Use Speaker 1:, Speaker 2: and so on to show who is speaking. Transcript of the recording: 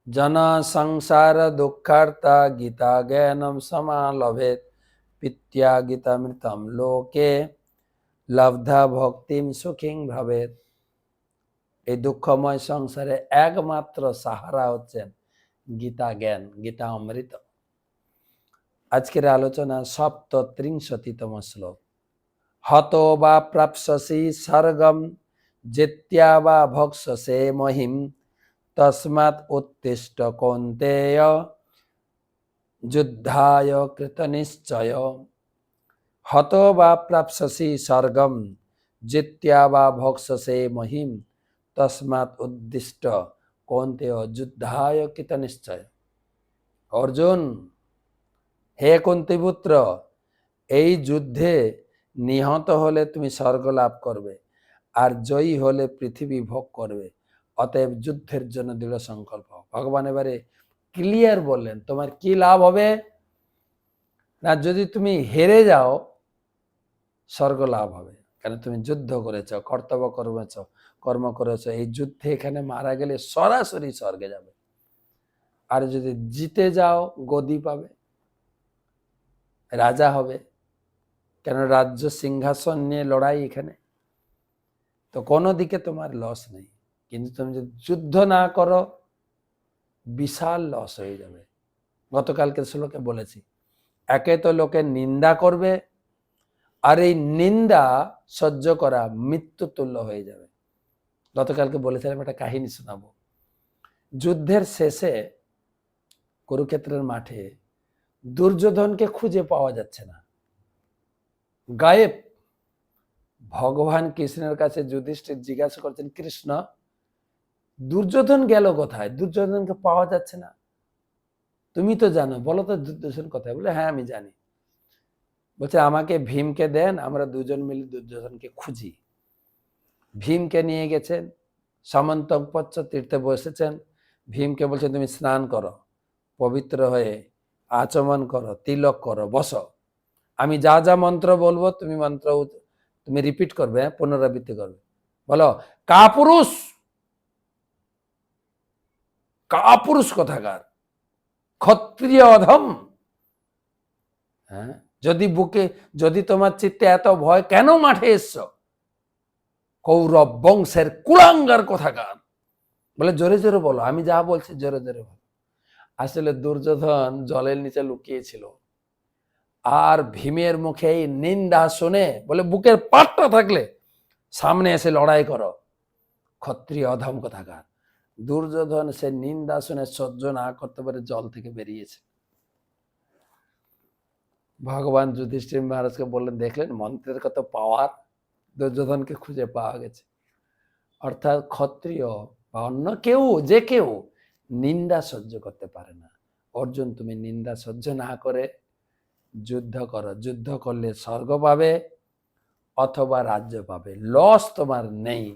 Speaker 1: জন সংসার দুঃখার্তা গীতা জ্ঞানম সমালভেত পিত্য়া গীতামৃতম লোকে লব্ধা ভক্তিম সুখিং ভাবেত। এই দুঃখময় সংসারে একমাত্র সাহারা হচ্ছেন গীতা জ্ঞান, গীতা অমৃত। আজকের আলোচনা ৭৩তম শ্লোক। হত বা প্রাপ্স্যসি স্বর্গম জিত্যা বা ভক্ষসে মহিম তস্মাৎ উত্তিষ্ঠ কৌন্তেয় যুদ্ধায় কৃতনিশ্চয়। হত বা প্রাপ্স্যসি স্বর্গম জিত্যা বা ভক্ষসে মহিম তস্মাৎ উদ্দিষ্ট কৌন্তেয় যুদ্ধায় কৃতনিশ্চয়। অর্জুন, হে কুন্তিপুত্র, এই যুদ্ধে নিহত হলে তুমি স্বর্গ লাভ করবে, আর জয়ী হলে পৃথিবী ভোগ করবে। অতএব যুদ্ধের জন্য দৃঢ় সংকল্প। ভগবান এবারে ক্লিয়ার বললেন তোমার কি লাভ হবে না, যদি তুমি হেরে যাও স্বর্গ লাভ হবে, কারণ তুমি যুদ্ধ করেছ, কর্ম করেছ। এই যুদ্ধে এখানে মারা গেলে সরাসরি স্বর্গে যাবে। আর যদি জিতে যাও গদি পাবে, রাজা হবে, কেন রাজ্য সিংহাসন নিয়ে লড়াই এখানে। তো কোনো দিকে তোমার লস নেই, কিন্তু তুমি যদি যুদ্ধ না করো বিশাল লস হয়ে যাবে। গতকালকে শ্লোকে বলেছি, একে তো লোকে নিন্দা করবে, আর এই নিন্দা সহ্য করা মৃত্যু তুল্য হয়ে যাবে। গতকালকে বলেছিলাম একটা কাহিনী শোনাবো। যুদ্ধের শেষে কুরুক্ষেত্রের মাঠে দুর্যোধনকে খুঁজে পাওয়া যাচ্ছে না, গায়েব। ভগবান কৃষ্ণের কাছে যুধিষ্ঠির জিজ্ঞাসা করছেন, কৃষ্ণ দুর্যোধন গেল কোথায়? দুর্যোধনকে পাওয়া যাচ্ছে না, তুমি তো জানো, বলো তো দুর্যোধন কোথায়? বলে হ্যাঁ আমি জানি। বলছে আমাকে ভীমকে দেন, আমরা দুজন মিলে দুর্যোধনকে খুঁজি। ভীমকে নিয়ে গেছেন, সামন্তপচ্চ তীর্থে বসেছেন। ভীমকে বলছেন তুমি স্নান করো, পবিত্র হয়ে আচমন করো, তিলক করো, বসো। আমি যা যা মন্ত্র বলবো তুমি রিপিট করবে, পুনরাবৃত্তি করবে। বলো কাপুরুষ, কাপুরুষ কোথাকার, ক্ষত্রিয় অধম। হ্যাঁ, যদি তোমার চিত্তে এত ভয়, কেন মাঠে এসছো? কৌরব বংশের কুলাঙ্গার কোথাকার। বলে জোরে জোরে বলো, আমি যা বলছি জোরে জোরে বলো। আসলে দুর্যোধন জলের নিচে লুকিয়েছিল, আর ভীমের মুখে এই নিন্দা শুনে বলে বুকের পাটটা থাকলে সামনে এসে লড়াই করো, ক্ষত্রিয় অধম কোথাকার। দুর্যোধন সে নিন্দা শুনে সহ্য না করতে পারে জল থেকে বেরিয়েছে। ভগবান যুধিষ্ঠির মহারাজকে বললেন, দেখলেন মন্ত্রের কত পাওয়ার, দুর্যোধনকে খুঁজে পাওয়া গেছে। অর্থাৎ ক্ষত্রিয় বা অন্য কেউ, যে কেউ নিন্দা সহ্য করতে পারে না। অর্জুন, তুমি নিন্দা সহ্য না করে যুদ্ধ করো। যুদ্ধ করলে স্বর্গ পাবে অথবা রাজ্য পাবে, লস তোমার নেই।